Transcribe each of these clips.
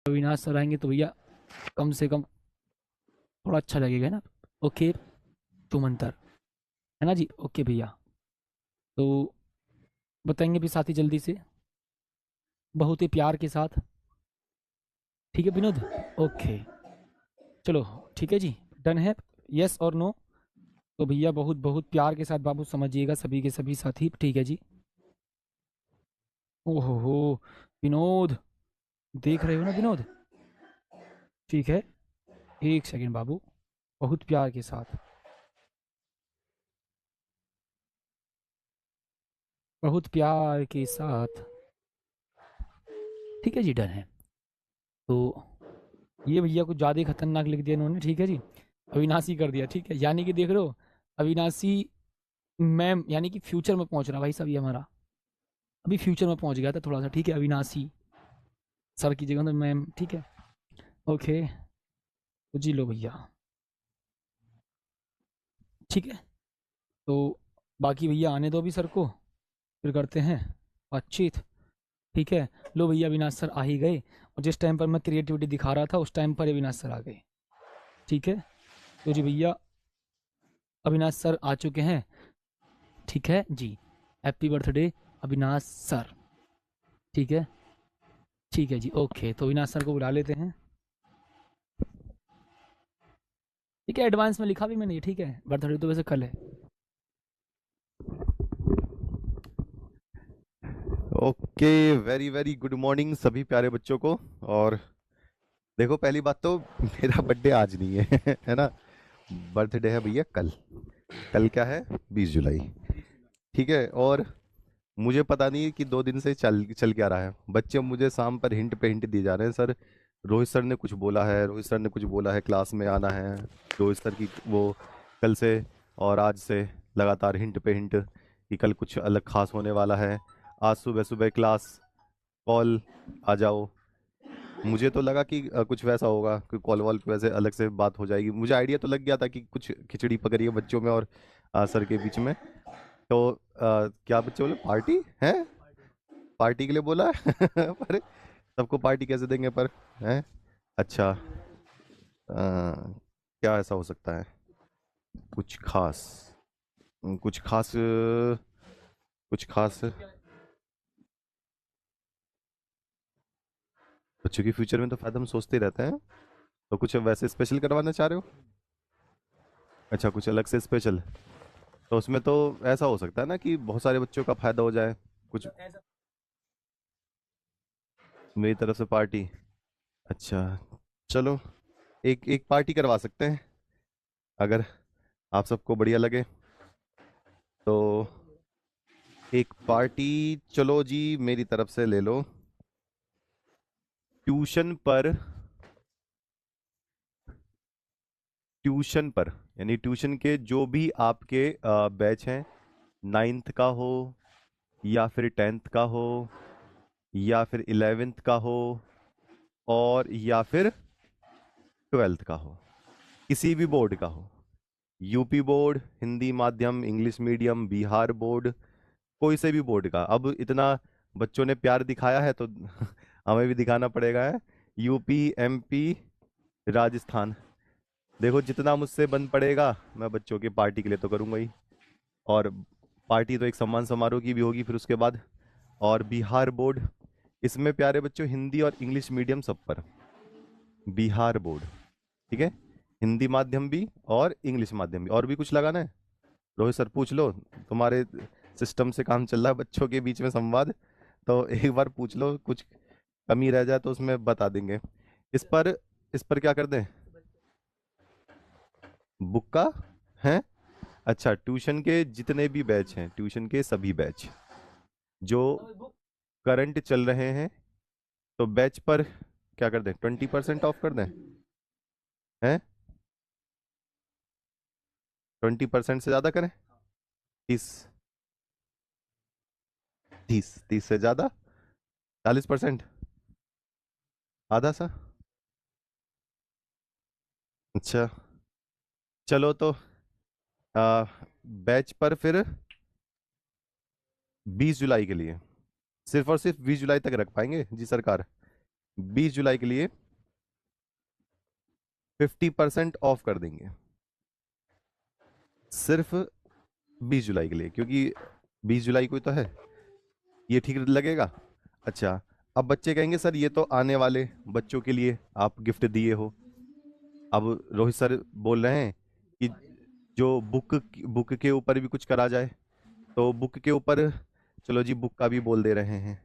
Avinash sir आएंगे तो भैया कम से कम थोड़ा अच्छा लगेगा ना। ओके तुमंतर, है ना जी? ओके भैया। तो बताएंगे भी साथी जल्दी से, बहुत ही प्यार के साथ। ठीक है विनोद? ओके चलो, ठीक है जी, डन है। यस और नो? तो भैया बहुत बहुत प्यार के साथ बाबू समझिएगा, सभी के सभी साथी, ठीक है जी। ओहो हो विनोद, देख रहे हो ना विनोद? ठीक है, एक सेकंड बाबू, बहुत प्यार के साथ, बहुत प्यार के साथ। ठीक है जी, डन है। तो ये भैया कुछ ज़्यादा ही खतरनाक लिख दिया इन्होंने, ठीक है जी। अविनाशी कर दिया, ठीक है, यानी कि देख रहे हो, अविनाशी मैम, यानी कि फ्यूचर में पहुंच रहा भाई साहब ये हमारा, अभी फ्यूचर में पहुंच गया था थोड़ा सा, ठीक है। अविनाशी सर की जगह तो मैम, ठीक है। ओके, तो जी लो भैया, ठीक है। तो बाकी भैया आने दो अभी सर को, फिर करते हैं बातचीत, ठीक है। लो भैया, अविनाश सर आ ही गए, और जिस टाइम पर मैं क्रिएटिविटी दिखा रहा था उस टाइम पर अविनाश सर आ गए, ठीक है। तो जी भैया, अविनाश सर आ चुके हैं, ठीक है जी। हैप्पी बर्थडे अविनाश सर, ठीक है। ठीक है जी, ओके, तो अविनाश सर को बुला लेते हैं, ठीक है। एडवांस में लिखा भी मैंने, ठीक है, बर्थडे तो वैसे कल है। Okay, very very good morning सभी प्यारे बच्चों को। और देखो, पहली बात तो मेरा बर्थडे आज नहीं है है ना। बर्थडे है भैया कल। कल क्या है? 20 जुलाई। ठीक है। और मुझे पता नहीं कि 2 दिन से चल चल क्या रहा है। बच्चे मुझे शाम पर हिंट पे हिंट दिए जा रहे हैं, सर रोहित सर ने कुछ बोला है, रोहित सर ने कुछ बोला है, क्लास में आना है। रोहित सर की वो कल से और आज से लगातार हिंट पे हिंट कि कल कुछ अलग खास होने वाला है। आज सुबह सुबह क्लास कॉल आ जाओ। मुझे तो लगा कि कुछ वैसा होगा कि कॉल वॉल की वजह से अलग से बात हो जाएगी। मुझे आइडिया तो लग गया था कि कुछ खिचड़ी पक रही है बच्चों में और सर के बीच में। तो क्या बच्चे बोले पार्टी है? पार्टी के लिए बोला है पर सबको पार्टी कैसे देंगे पर? हैं? अच्छा। क्या ऐसा हो सकता है? कुछ खास? कुछ खास कुछ खास बच्चों के फ्यूचर में तो फायदा हम सोचते ही रहते हैं। तो कुछ वैसे स्पेशल करवाना चाह रहे हो? अच्छा, कुछ अलग से स्पेशल। तो उसमें तो ऐसा हो सकता है ना कि बहुत सारे बच्चों का फायदा हो जाए कुछ। मेरी तरफ से पार्टी। अच्छा, चलो, एक एक पार्टी करवा सकते हैं अगर आप सबको बढ़िया लगे तो। एक पार्टी, चलो जी, मेरी तरफ से ले लो। ट्यूशन पर, ट्यूशन पर यानी ट्यूशन के जो भी आपके बैच हैं, 9th का हो या फिर 10th का हो या फिर 11th का हो और या फिर 12th का हो, किसी भी बोर्ड का हो, यूपी बोर्ड, हिंदी माध्यम, इंग्लिश मीडियम, बिहार बोर्ड, कोई से भी बोर्ड का। अब इतना बच्चों ने प्यार दिखाया है तो हमें भी दिखाना पड़ेगा है। यूपी, एमपी, राजस्थान, देखो जितना मुझसे बन पड़ेगा मैं बच्चों की पार्टी के लिए तो करूंगा ही। और पार्टी तो एक सम्मान समारोह की भी होगी फिर उसके बाद। और बिहार बोर्ड, इसमें प्यारे बच्चों हिंदी और इंग्लिश मीडियम सब पर। बिहार बोर्ड, ठीक है। हिंदी माध्यम भी और इंग्लिश माध्यम भी। और भी कुछ लगाना है? रोहित सर पूछ लो, तुम्हारे सिस्टम से काम चल रहा है बच्चों के बीच में संवाद। तो एक बार पूछ लो, कुछ कमी रह जाए तो उसमें बता देंगे। इस पर इस पर क्या कर दें? बुक का है? अच्छा, ट्यूशन के जितने भी बैच हैं, ट्यूशन के सभी बैच जो करंट चल रहे हैं, तो बैच पर क्या कर दें? 20% ऑफ कर दें? हैं? 20% से ज्यादा करें? 30? 30 से ज्यादा? 40%? आधा सा? अच्छा, चलो तो बैच पर फिर 20 जुलाई के लिए, सिर्फ और सिर्फ 20 जुलाई तक रख पाएंगे जी सरकार। 20 जुलाई के लिए 50% ऑफ कर देंगे, सिर्फ 20 जुलाई के लिए, क्योंकि 20 जुलाई को ही तो है। ये ठीक लगेगा? अच्छा, अब बच्चे कहेंगे सर ये तो आने वाले बच्चों के लिए आप गिफ्ट दिए हो। अब रोहित सर बोल रहे हैं कि जो बुक के ऊपर भी कुछ करा जाए, तो बुक के ऊपर, चलो जी बुक का भी बोल दे रहे हैं।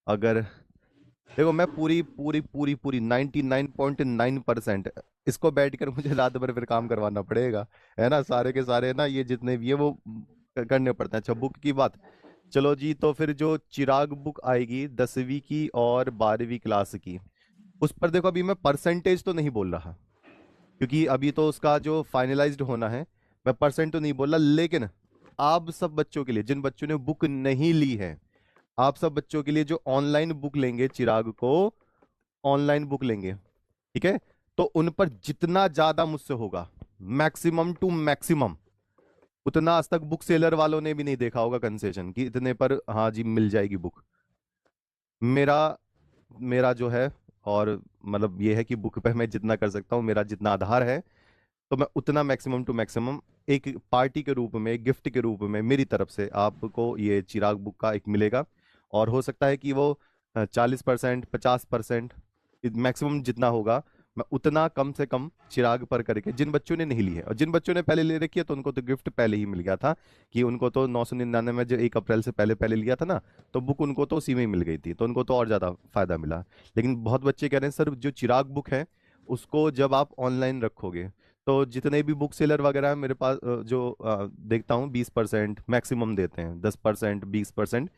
अगर देखो, मैं पूरी पूरी पूरी पूरी 99.9% इसको बैठ कर मुझे रात भर फिर काम करवाना पड़ेगा, है ना, सारे के सारे ना ये जितने भी है वो करने पड़ते हैं। अच्छा, बुक की बात, चलो जी, तो फिर जो चिराग बुक आएगी 10वीं की और 12वीं क्लास की, उस पर देखो अभी मैं परसेंटेज तो नहीं बोल रहा, क्योंकि अभी तो उसका जो फाइनलाइज्ड होना है, मैं परसेंट तो नहीं बोल रहा, लेकिन आप सब बच्चों के लिए, जिन बच्चों ने बुक नहीं ली है, आप सब बच्चों के लिए जो ऑनलाइन बुक लेंगे, चिराग को ऑनलाइन बुक लेंगे, ठीक है, तो उन पर जितना ज्यादा मुझसे होगा, मैक्सिमम टू मैक्सिमम, उतना आज तक बुक सेलर वालों ने भी नहीं देखा होगा कंसेशन कि इतने पर हाँ जी मिल जाएगी बुक। मेरा मेरा जो है, और मतलब ये है कि बुक पे मैं जितना कर सकता हूँ, मेरा जितना आधार है, तो मैं उतना मैक्सिमम टू मैक्सिमम एक पार्टी के रूप में, गिफ्ट के रूप में मेरी तरफ से आपको ये चिराग बुक का एक मिलेगा। और हो सकता है कि वो 40%, 50%, मैक्सिमम जितना होगा, मैं उतना कम से कम चिराग पर करके, जिन बच्चों ने नहीं ली है, और जिन बच्चों ने पहले ले रखी है तो उनको तो गिफ्ट पहले ही मिल गया था, कि उनको तो 999 में जो 1 अप्रैल से पहले पहले लिया था ना, तो बुक उनको तो उसी में ही मिल गई थी, तो उनको तो और ज़्यादा फायदा मिला। लेकिन बहुत बच्चे कह रहे हैं सर जो चिराग बुक है उसको जब आप ऑनलाइन रखोगे, तो जितने भी बुक सेलर वगैरह हैं मेरे पास, जो देखता हूँ 20% मैक्सिमम देते हैं, 10%, 20%।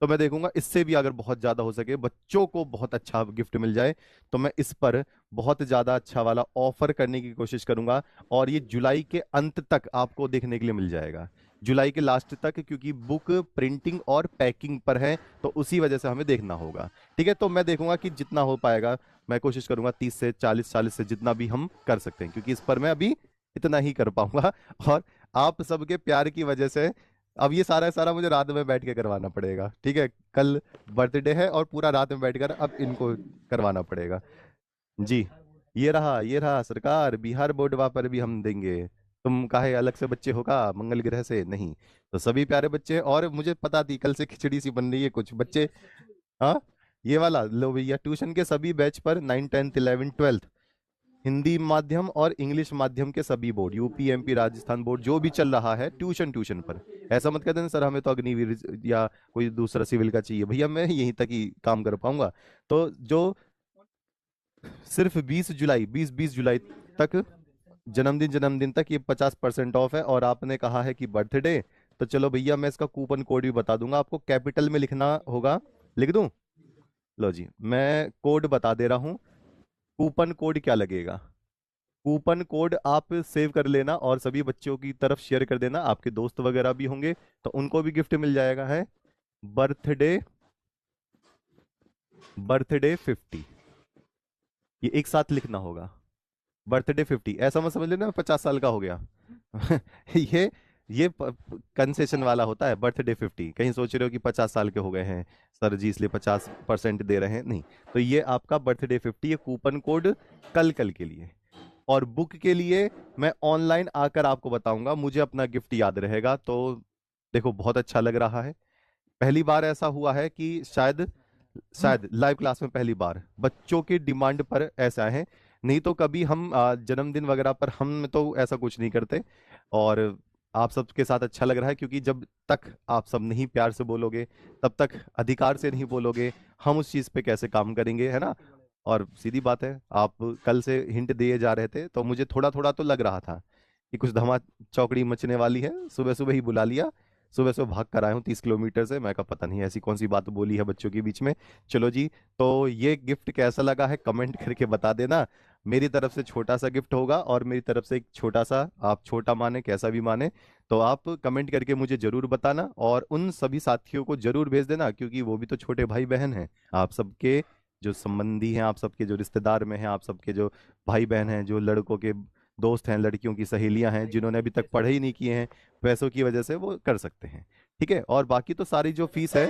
तो मैं देखूंगा इससे भी अगर बहुत ज़्यादा हो सके, बच्चों को बहुत अच्छा गिफ्ट मिल जाए, तो मैं इस पर बहुत ज़्यादा अच्छा वाला ऑफर करने की कोशिश करूंगा। और ये जुलाई के अंत तक आपको देखने के लिए मिल जाएगा, जुलाई के लास्ट तक, क्योंकि बुक प्रिंटिंग और पैकिंग पर है, तो उसी वजह से हमें देखना होगा। ठीक है, तो मैं देखूंगा कि जितना हो पाएगा, मैं कोशिश करूंगा 30 से 40, 40 से जितना भी हम कर सकते हैं, क्योंकि इस पर मैं अभी इतना ही कर पाऊंगा। और आप सबके प्यार की वजह से अब ये सारा सारा मुझे रात में बैठ के करवाना पड़ेगा, ठीक है, कल बर्थडे है और पूरा रात में बैठकर अब इनको करवाना पड़ेगा। जी, ये रहा सरकार, बिहार बोर्ड पर भी हम देंगे। तुम काहे अलग से बच्चे हो का मंगल ग्रह से नहीं, तो सभी प्यारे बच्चे। और मुझे पता थी कल से खिचड़ी सी बन रही है, कुछ बच्चे, हाँ, ये वाला लो भैया, ट्यूशन के सभी बैच पर 9, 10th, 11th, 12th, हिंदी माध्यम और इंग्लिश माध्यम के सभी board, UP, MP, Rajasthan board जो भी चल रहा है, ट्यूशन ट्यूशन पर। ऐसा मत कहते ना सर हमें तो अग्निवीर या कोई दूसरा सिविल का चाहिए, भैया मैं यहीं तक ही काम कर पाऊंगा। तो जो सिर्फ 20 जुलाई, 20 जुलाई तक, जन्मदिन तक ये 50% ऑफ है। और आपने कहा है कि बर्थडे, तो चलो भैया मैं इसका कूपन कोड भी बता दूंगा, आपको कैपिटल में लिखना होगा, लिख दूं? लो जी, मैं कोड बता दे रहा हूँ। कूपन कोड क्या लगेगा, कूपन कोड आप सेव कर लेना और सभी बच्चों की तरफ शेयर कर देना, आपके दोस्त वगैरह भी होंगे तो उनको भी गिफ्ट मिल जाएगा। है बर्थडे, बर्थडे 50, ये एक साथ लिखना होगा, बर्थडे 50, ऐसा मत समझ लेना 50 साल का हो गया। ये ये कंसेशन वाला होता है, बर्थडे 50, कहीं सोच रहे हो कि 50 साल के हो गए हैं सर जी इसलिए 50% दे रहे हैं, नहीं। तो ये आपका बर्थडे 50, ये कूपन कोड कल कल के लिए। और बुक के लिए मैं ऑनलाइन आकर आपको बताऊंगा, मुझे अपना गिफ्ट याद रहेगा। तो देखो बहुत अच्छा लग रहा है, पहली बार ऐसा हुआ है कि शायद शायद लाइव क्लास में पहली बार बच्चों की डिमांड पर ऐसा है। नहीं तो कभी हम जन्मदिन वगैरह पर हम तो ऐसा कुछ नहीं करते। और आप सबके साथ अच्छा लग रहा है, क्योंकि जब तक आप सब नहीं प्यार से बोलोगे, तब तक अधिकार से नहीं बोलोगे, हम उस चीज़ पे कैसे काम करेंगे, है ना। और सीधी बात है, आप कल से हिंट दिए जा रहे थे तो मुझे थोड़ा थोड़ा तो लग रहा था कि कुछ धमा चौकड़ी मचने वाली है। सुबह सुबह ही बुला लिया, सुबह सुबह भाग कर आया हूँ 30 किलोमीटर से, मैं कहा पता नहीं ऐसी कौन सी बात बोली है बच्चों के बीच में। चलो जी, तो ये गिफ्ट कैसा लगा है कमेंट करके बता देना। मेरी तरफ से छोटा सा गिफ्ट होगा, और मेरी तरफ से एक छोटा सा, आप छोटा माने कैसा भी माने, तो आप कमेंट करके मुझे जरूर बताना, और उन सभी साथियों को जरूर भेज देना, क्योंकि वो भी तो छोटे भाई बहन हैं, आप सबके जो संबंधी हैं, आप सबके जो रिश्तेदार में हैं, आप सबके जो भाई बहन हैं, जो लड़कों के दोस्त हैं, लड़कियों की सहेलियां हैं, जिन्होंने अभी तक पढ़े ही नहीं किए हैं, पैसों की वजह से वो कर सकते हैं। ठीक है, और बाकी तो सारी जो फीस है,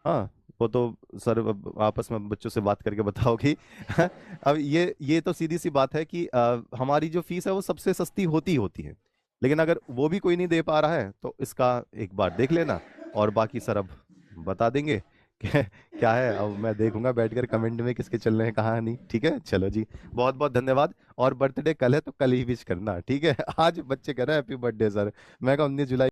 हाँ, वो तो सर अब आपस में बच्चों से बात करके बताओगी। अब ये तो सीधी सी बात है कि हमारी जो फीस है वो सबसे सस्ती होती ही होती है, लेकिन अगर वो भी कोई नहीं दे पा रहा है तो इसका एक बार देख लेना, और बाकी सर अब बता देंगे कि क्या है। अब मैं देखूंगा बैठकर कमेंट में किसके चल रहे हैं कहाँ नहीं। ठीक है, चलो जी, बहुत बहुत धन्यवाद। और बर्थडे कल है तो कल ही विश करना, ठीक है। आज बच्चे कह रहे हैं हैप्पी बर्थडे सर, मैं कहा 19 जुलाई